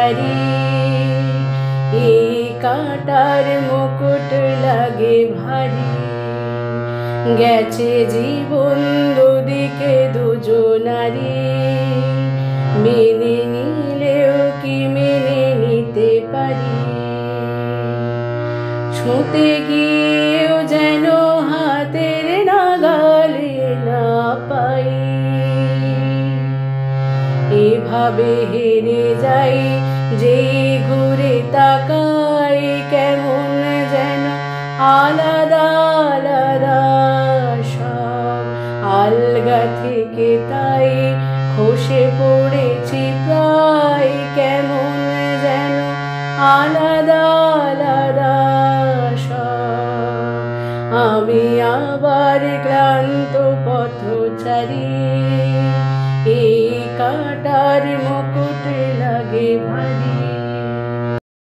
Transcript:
সারি, এই কাঁটার মুকুট লাগে ভারী। গেছে জীবন দুদিকে দুজনারি, মেনে নিলেও কি মেনে নিতে পারি। ছুঁতে গিয়েও যেন হাতের নাগালে না পাই, এভাবে হেরে যাই যেই ঘুরে তাকাই। কেমন যেন আলাদা আলাদা সব, আলগা থেকে তাই খসে পড়েছি প্রায়। কেমন যেন আলাদা আলাদা সব, আমি আবার ক্লান্ত পথচারী, এই কাঁটার মুকুট